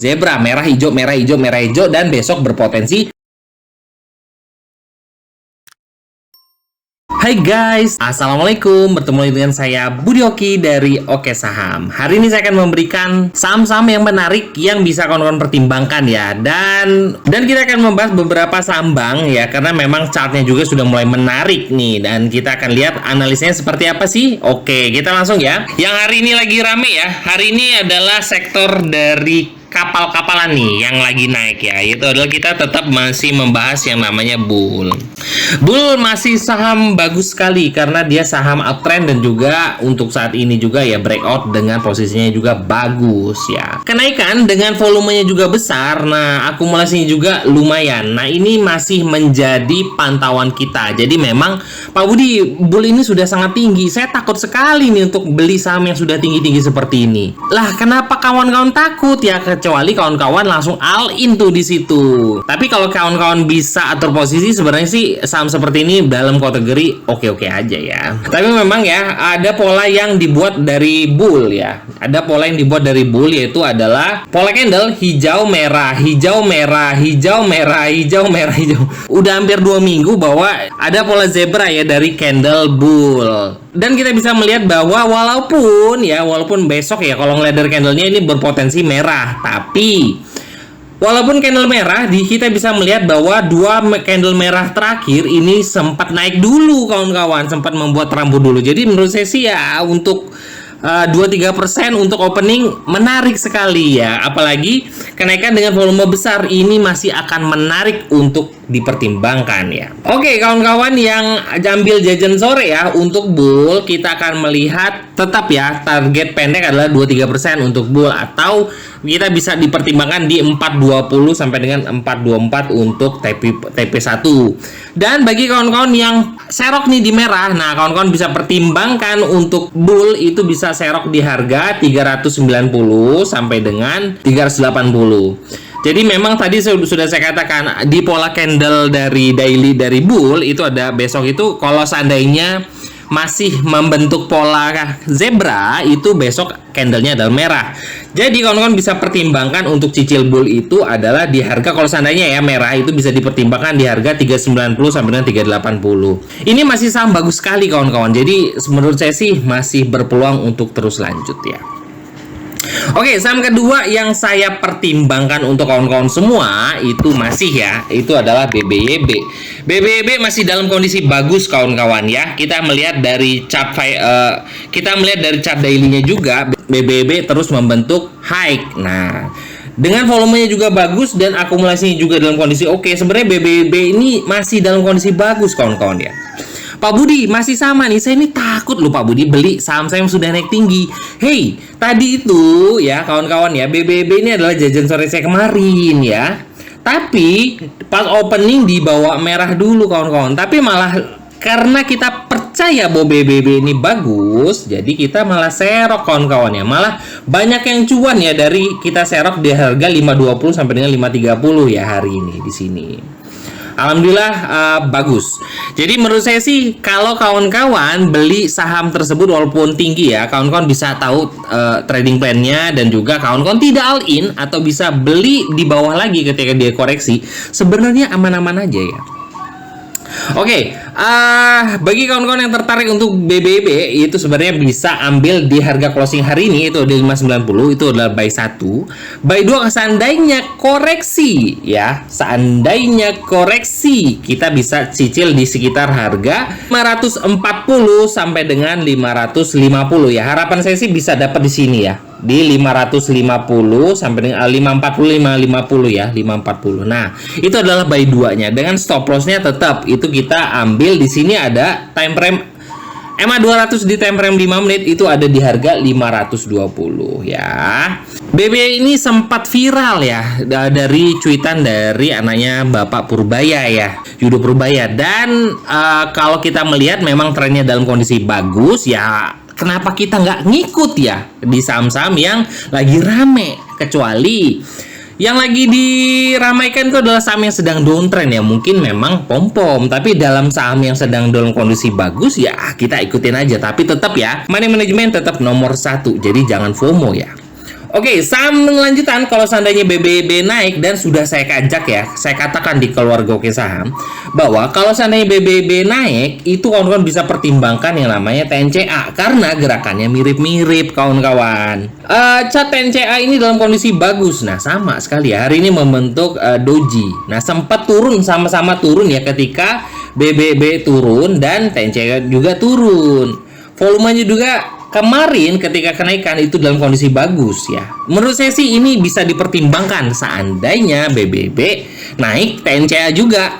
zebra, merah hijau, merah hijau, merah hijau, dan besok berpotensi. Hai guys, assalamualaikum. Bertemu lagi dengan saya Budi Oki dari Oke Saham. Hari ini saya akan memberikan saham-saham yang menarik yang bisa kawan-kawan pertimbangkan ya. Dan kita akan membahas beberapa saham bank ya, karena memang chartnya juga sudah mulai menarik nih. Dan kita akan lihat analisanya seperti apa sih. Oke, kita langsung ya. Yang hari ini lagi rame ya. Hari ini adalah sektor dari kapal-kapalan nih yang lagi naik ya. Itu adalah kita tetap masih membahas yang namanya Bull. Bull masih saham bagus sekali karena dia saham uptrend dan juga untuk saat ini juga ya breakout dengan posisinya juga bagus ya. Kenaikan dengan volumenya juga besar. Nah, akumulasinya juga lumayan. Nah, ini masih menjadi pantauan kita. Jadi memang Pak Budi, Bull ini sudah sangat tinggi. Saya takut sekali nih untuk beli saham yang sudah tinggi-tinggi seperti ini. Lah, kenapa kawan-kawan takut ya? Kecuali kawan-kawan langsung all in tuh di situ. Tapi kalau kawan-kawan bisa atur posisi, sebenarnya sih saham seperti ini dalam kategori oke-oke aja ya. Tapi memang ya ada pola yang dibuat dari Bull ya. Ada pola yang dibuat dari Bull, yaitu adalah pola candle hijau merah, hijau merah, hijau merah, hijau merah, hijau. Udah hampir 2 minggu bahwa ada pola zebra ya dari candle Bull. Dan kita bisa melihat bahwa walaupun besok ya kalau ngeliat dari candlenya ini berpotensi merah, tapi walaupun candle merah, kita bisa melihat bahwa 2 candle merah terakhir ini sempat naik dulu kawan-kawan, sempat membuat rambut dulu. Jadi menurut saya sih ya untuk 2-3% untuk opening menarik sekali ya. Apalagi kenaikan dengan volume besar ini masih akan menarik untuk dipertimbangkan ya. Oke kawan-kawan yang ambil jajan sore ya, untuk Bull kita akan melihat tetap ya target pendek adalah 2-3% untuk Bull, atau kita bisa dipertimbangkan di 420 sampai dengan 424 untuk TP1. Dan bagi kawan-kawan yang serok nih di merah, nah kawan-kawan bisa pertimbangkan untuk Bull itu bisa serok di harga 390 sampai dengan 380. Jadi memang tadi sudah saya katakan di pola candle dari daily dari Bull itu ada besok itu kalau seandainya masih membentuk pola zebra, itu besok candlenya adalah merah. Jadi kawan-kawan bisa pertimbangkan untuk cicil Bull itu adalah di harga, kalau seandainya ya merah itu bisa dipertimbangkan di harga 390 sampai dengan 380. Ini masih saham bagus sekali kawan-kawan. Jadi menurut saya sih masih berpeluang untuk terus lanjut ya. Oke, saham kedua yang saya pertimbangkan untuk kawan-kawan semua itu masih ya, itu adalah BBYB. BBYB masih dalam kondisi bagus kawan-kawan ya. Kita melihat dari chart daily-nya juga BBYB terus membentuk high. Nah, dengan volumenya juga bagus dan akumulasinya juga dalam kondisi oke. Sebenarnya BBYB ini masih dalam kondisi bagus kawan-kawan ya. Pak Budi masih sama nih, saya ini takut loh Pak Budi beli saham saya yang sudah naik tinggi. Hey, tadi itu ya kawan-kawan ya, BBB ini adalah jajan sore saya kemarin ya. Tapi pas opening dibawa merah dulu kawan-kawan. Tapi malah karena kita percaya bahwa BBB ini bagus, jadi kita malah serok kawan-kawan ya. Malah banyak yang cuan ya dari kita serok di harga 520 sampai dengan 530 ya hari ini di sini. Alhamdulillah bagus. Jadi menurut saya sih kalau kawan-kawan beli saham tersebut walaupun tinggi ya, kawan-kawan bisa tahu trading plan-nya dan juga kawan-kawan tidak all in atau bisa beli di bawah lagi ketika dia koreksi. Sebenarnya aman-aman aja ya. Oke, bagi kawan-kawan yang tertarik untuk BBB itu sebenarnya bisa ambil di harga closing hari ini itu di 590, itu adalah buy 1. Buy 2 seandainya koreksi ya. Seandainya koreksi kita bisa cicil di sekitar harga 540 sampai dengan 550 ya. Harapan saya sih bisa dapat di sini ya. Di 550 sampai dengan 540 550 ya, 540. Nah, itu adalah buy 2-nya. Dengan stop loss-nya tetap itu kita ambil di sini ada time frame EMA 200 di time frame 5 menit itu ada di harga 520 ya. BB ini sempat viral ya dari cuitan dari anaknya Bapak Purbaya ya, Yudo Purbaya. Dan kalau kita melihat memang trennya dalam kondisi bagus ya. Kenapa kita nggak ngikut ya di saham-saham yang lagi rame? Kecuali yang lagi diramaikan itu adalah saham yang sedang downtrend ya. Mungkin memang pom-pom, tapi dalam saham yang sedang dalam kondisi bagus ya kita ikutin aja. Tapi tetap ya, money management tetap nomor 1. Jadi jangan FOMO ya. Oke, saham lanjutan kalau seandainya BBB naik dan sudah saya kajak ya, saya katakan di keluarga Oke Saham bahwa kalau seandainya BBB naik itu kawan-kawan bisa pertimbangkan yang namanya TNCA karena gerakannya mirip-mirip kawan-kawan. Chart TNCA ini dalam kondisi bagus. Nah, sama sekali ya. Hari ini membentuk doji. Nah, sempat turun sama-sama turun ya ketika BBB turun dan TNCA juga turun. Volumenya juga kemarin ketika kenaikan itu dalam kondisi bagus ya. Menurut saya sih ini bisa dipertimbangkan seandainya BBB naik, TNCA juga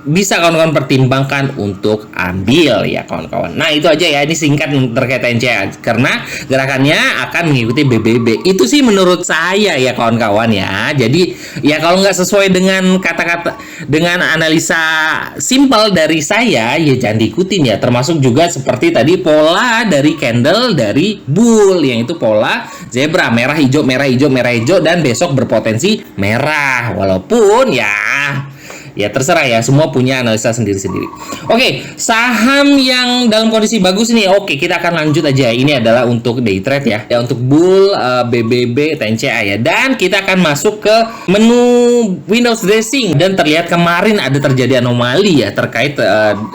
bisa kawan-kawan pertimbangkan untuk ambil ya kawan-kawan. Nah itu aja ya, ini singkat terkait TNCA karena gerakannya akan mengikuti BBB. Itu sih menurut saya ya kawan-kawan ya. Jadi ya kalau nggak sesuai dengan kata-kata, dengan analisa simpel dari saya ya jangan diikutin ya. Termasuk juga seperti tadi pola dari candle dari bull yang itu pola zebra, merah hijau merah hijau merah hijau dan besok berpotensi merah. Walaupun ya terserah ya, semua punya analisa sendiri-sendiri. Oke, saham yang dalam kondisi bagus nih. Oke, kita akan lanjut aja. Ini adalah untuk day trade ya. Ya untuk bull, BBB, TNCA ya. Dan kita akan masuk ke menu Windows dressing dan terlihat kemarin ada terjadi anomali ya terkait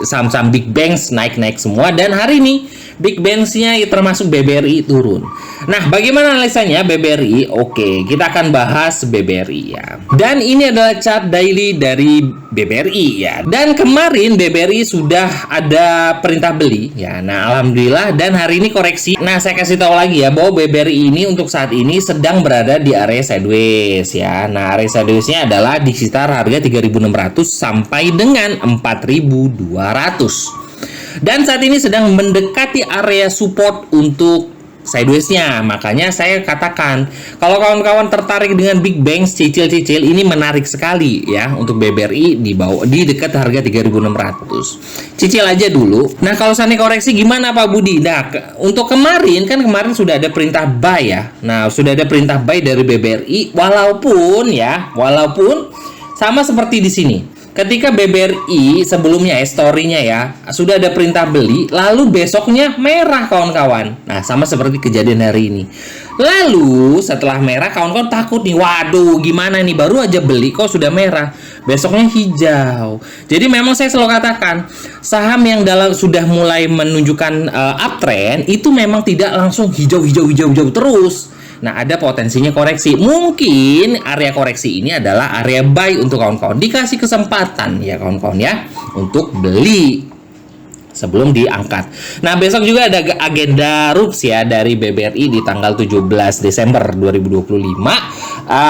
saham-saham big banks naik-naik semua dan hari ini big banks-nya termasuk BBRI turun. Nah, bagaimana analisanya BBRI? Oke, kita akan bahas BBRI ya. Dan ini adalah chart daily dari BBRI ya. Dan kemarin BBRI sudah ada perintah beli ya. Nah, alhamdulillah dan hari ini koreksi. Nah, saya kasih tahu lagi ya bahwa BBRI ini untuk saat ini sedang berada di area sideways ya. Nah, area sideways-nya adalah di sekitar harga 3.600 sampai dengan 4.200. Dan saat ini sedang mendekati area support untuk sideways-nya. Makanya saya katakan, kalau kawan-kawan tertarik dengan big banks, cicil-cicil ini menarik sekali ya untuk BBRI di dekat harga 3.600. Cicil aja dulu. Nah, kalau seandainya koreksi gimana Pak Budi? Nah, untuk kemarin sudah ada perintah buy ya. Nah, sudah ada perintah buy dari BBRI walaupun sama seperti di sini. Ketika BBRI sebelumnya story-nya ya sudah ada perintah beli, lalu besoknya merah kawan-kawan. Nah, sama seperti kejadian hari ini. Lalu setelah merah kawan-kawan takut nih, waduh gimana nih baru aja beli kok sudah merah. Besoknya hijau. Jadi memang saya selalu katakan saham yang sudah mulai menunjukkan uptrend itu memang tidak langsung hijau terus. Nah, ada potensinya koreksi. Mungkin area koreksi ini adalah area buy untuk kawan-kawan. Dikasih kesempatan ya kawan-kawan ya untuk beli sebelum diangkat. Nah, besok juga ada agenda RUPS ya dari BBRI di tanggal 17 Desember 2025.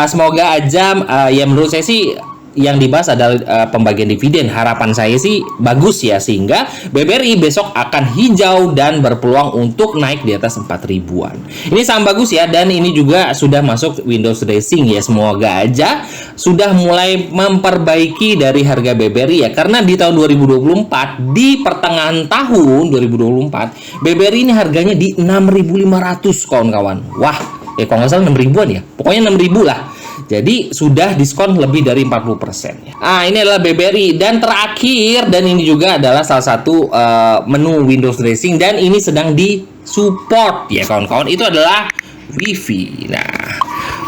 Semoga aja ya menurut saya sih yang dibahas adalah pembagian dividen. Harapan saya sih bagus ya, sehingga BBRI besok akan hijau dan berpeluang untuk naik di atas 4.000-an. Ini saham bagus ya, dan ini juga sudah masuk Windows dressing ya. Semoga aja sudah mulai memperbaiki dari harga BBRI ya, karena di tahun 2024 di pertengahan tahun 2024 BBRI ini harganya di 6.500 kawan-kawan. Wah, kalau nggak salah 6.000-an ya, pokoknya 6.000 lah. Jadi sudah diskon lebih dari 40% ya. Ini adalah BBRI. Dan terakhir, dan ini juga adalah salah satu menu Windows dressing, dan ini sedang di support ya kawan-kawan. Itu adalah WIFI. Nah,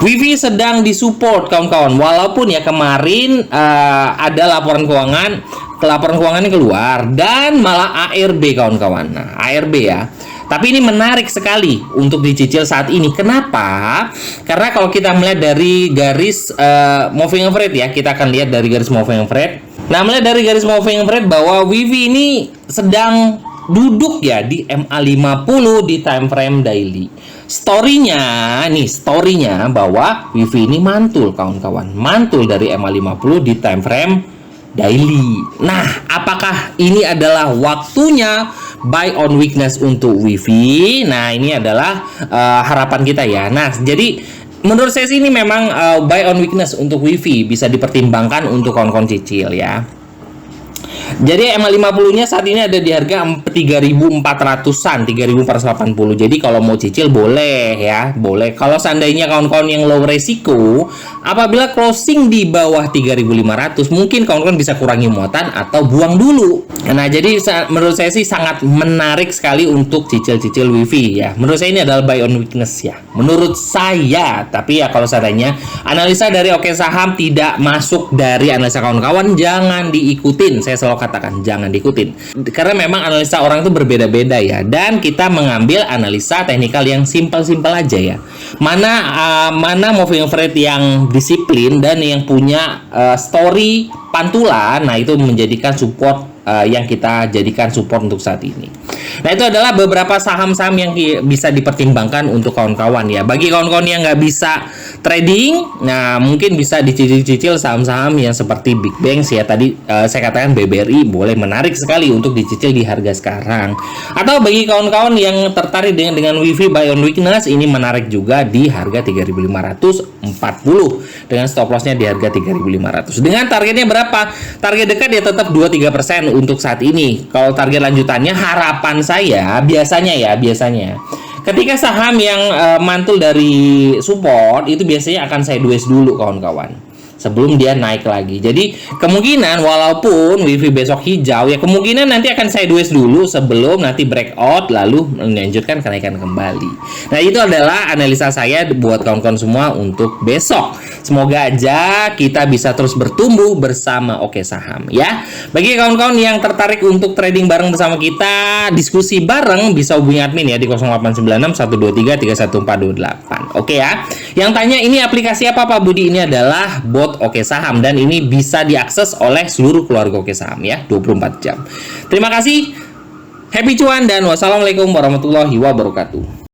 WIFI sedang disupport kawan-kawan. Walaupun ya kemarin ada laporan keuangannya keluar dan malah ARB kawan-kawan. Nah, ARB ya. Tapi ini menarik sekali untuk dicicil saat ini. Kenapa? Karena kalau kita melihat dari garis moving average ya, kita akan lihat dari garis moving average. Nah, melihat dari garis moving average bahwa WIFI ini sedang duduk ya di MA50 di time frame daily. Story-nya bahwa WIFI ini mantul kawan-kawan. Mantul dari MA50 di time frame daily. Nah, apakah ini adalah waktunya buy on weakness untuk WIFI? Nah, ini adalah harapan kita ya. Nah, jadi menurut saya sih ini memang buy on weakness untuk WIFI bisa dipertimbangkan untuk kawan-kawan cicil ya. Jadi MA50-nya saat ini ada di harga 3.400-an, 3.480. Jadi kalau mau cicil boleh ya, boleh. Kalau seandainya kawan-kawan yang low resiko, apabila closing di bawah 3.500, mungkin kawan-kawan bisa kurangi muatan atau buang dulu. Nah, jadi menurut saya sih sangat menarik sekali untuk cicil-cicil wifi ya. Menurut saya ini adalah buy on weakness ya. Menurut saya, tapi ya kalau seandainya analisa dari Oke Saham tidak masuk dari analisa kawan-kawan, jangan diikutin. Saya selalu katakan jangan diikutin. Karena memang analisa orang itu berbeda-beda ya. Dan kita mengambil analisa teknikal yang simpel-simpel aja ya. Mana moving average yang disiplin dan yang punya story pantulan, nah itu menjadikan support yang kita jadikan support untuk saat ini. Nah, itu adalah beberapa saham-saham yang bisa dipertimbangkan untuk kawan-kawan ya. Bagi kawan-kawan yang nggak bisa trading, nah mungkin bisa dicicil-cicil saham-saham yang seperti Big Banks ya. Tadi saya katakan BBRI boleh menarik sekali untuk dicicil di harga sekarang. Atau bagi kawan-kawan yang tertarik dengan wifi buy on weakness, ini menarik juga di harga 3.540 dengan stop lossnya di harga 3.500. Dengan targetnya berapa? Target dekat ya tetap 2-3% untuk saat ini. Kalau target lanjutannya, harapan saya biasanya ketika saham yang mantul dari support itu biasanya akan sideways dulu kawan-kawan sebelum dia naik lagi. Jadi kemungkinan walaupun wifi besok hijau ya, kemungkinan nanti akan sideways dulu sebelum nanti breakout lalu melanjutkan kenaikan kembali. Nah, itu adalah analisa saya buat kawan-kawan semua untuk besok. Semoga aja kita bisa terus bertumbuh bersama Oke Saham ya. Bagi kawan-kawan yang tertarik untuk trading bareng bersama kita, diskusi bareng, bisa hubungi admin ya di 0896 123 31428. Oke ya. Yang tanya ini aplikasi apa Pak Budi? Ini adalah bot Oke Saham dan ini bisa diakses oleh seluruh keluarga Oke Saham ya, 24 jam. Terima kasih. Happy cuan dan wassalamualaikum warahmatullahi wabarakatuh.